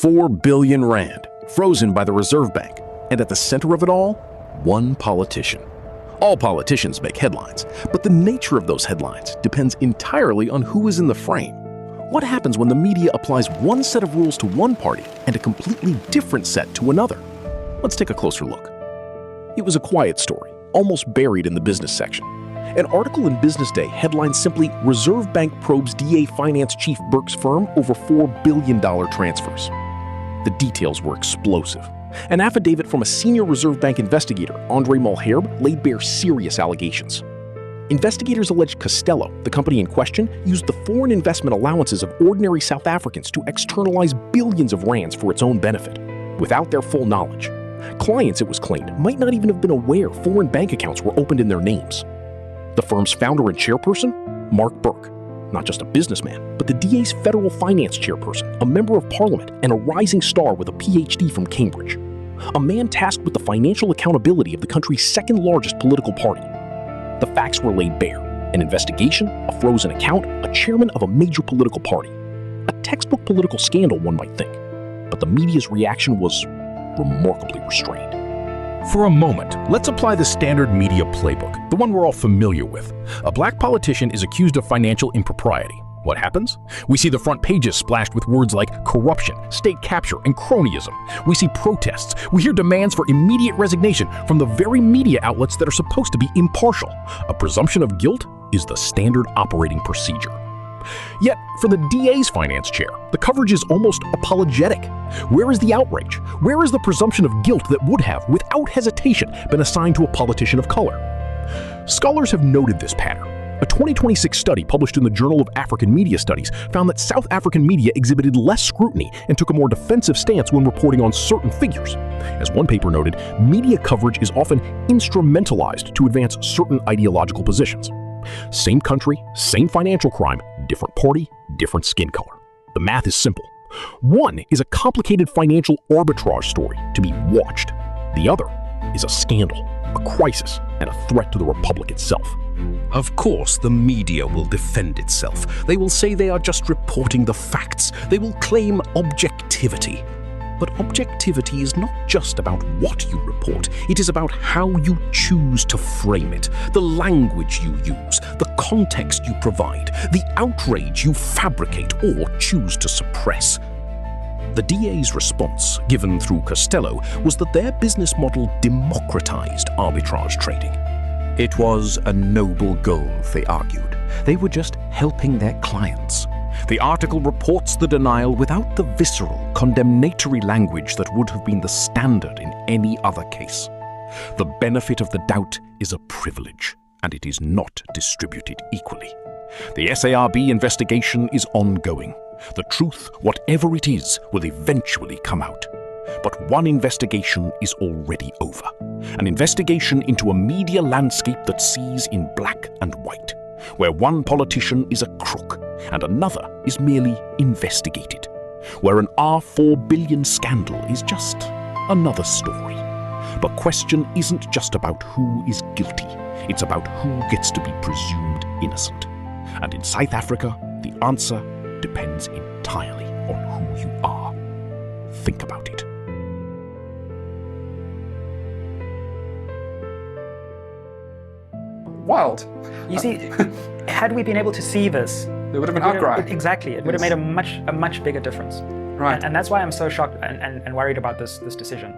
4 billion rand, frozen by the Reserve Bank. And at the center of it all, one politician. All politicians make headlines, but the nature of those headlines depends entirely on who is in the frame. What happens when the media applies one set of rules to one party and a completely different set to another? Let's take a closer look. It was a quiet story, almost buried in the business section. An article in Business Day headlined simply, "Reserve Bank probes DA Finance Chief Burke's firm over $4 billion transfers." The details were explosive. An affidavit from a senior Reserve Bank investigator, André Malherbe, laid bare serious allegations. Investigators alleged Kastelo, the company in question, used the foreign investment allowances of ordinary South Africans to externalize billions of rands for its own benefit, without their full knowledge. Clients, it was claimed, might not even have been aware foreign bank accounts were opened in their names. The firm's founder and chairperson, Mark Burke, not just a businessman, but the DA's federal finance chairperson, a member of parliament, and a rising star with a PhD from Cambridge. A man tasked with the financial accountability of the country's second largest political party. The facts were laid bare: an investigation, a frozen account, a chairman of a major political party. A textbook political scandal, one might think. But the media's reaction was remarkably restrained. For a moment, let's apply the standard media playbook, the one we're all familiar with. A black politician is accused of financial impropriety. What happens? We see the front pages splashed with words like corruption, state capture, and cronyism. We see protests. We hear demands for immediate resignation from the very media outlets that are supposed to be impartial. A presumption of guilt is the standard operating procedure. Yet, for the DA's finance chair, the coverage is almost apologetic. Where is the outrage? Where is the presumption of guilt that would have, without hesitation, been assigned to a politician of color? Scholars have noted this pattern. A 2026 study published in the Journal of African Media Studies found that South African media exhibited less scrutiny and took a more defensive stance when reporting on certain figures. As one paper noted, media coverage is often instrumentalized to advance certain ideological positions. Same country, same financial crime, different party, different skin color. The math is simple. One is a complicated financial arbitrage story to be watched. The other is a scandal, a crisis, and a threat to the republic itself. Of course, the media will defend itself. They will say they are just reporting the facts. They will claim objectivity. But objectivity is not just about what you report. It is about how you choose to frame it, the language you use, the context you provide, the outrage you fabricate or choose to suppress. The DA's response, given through Kastelo, was that their business model democratized arbitrage trading. It was a noble goal, they argued. They were just helping their clients. The article reports the denial without the visceral, condemnatory language that would have been the standard in any other case. The benefit of the doubt is a privilege, and it is not distributed equally. The SARB investigation is ongoing. The truth, whatever it is, will eventually come out. But one investigation is already over. An investigation into a media landscape that sees in black and white, where one politician is a crook and another is merely investigated, where an R4 billion scandal is just another story. The question isn't just about who is guilty, it's about who gets to be presumed innocent. And in South Africa, the answer depends entirely on who you are. Think about it. Wild. You see, had we been able to see this, There would have been outcry. Exactly, it would have made a much bigger difference. Right. And that's why I'm so shocked and worried about this decision.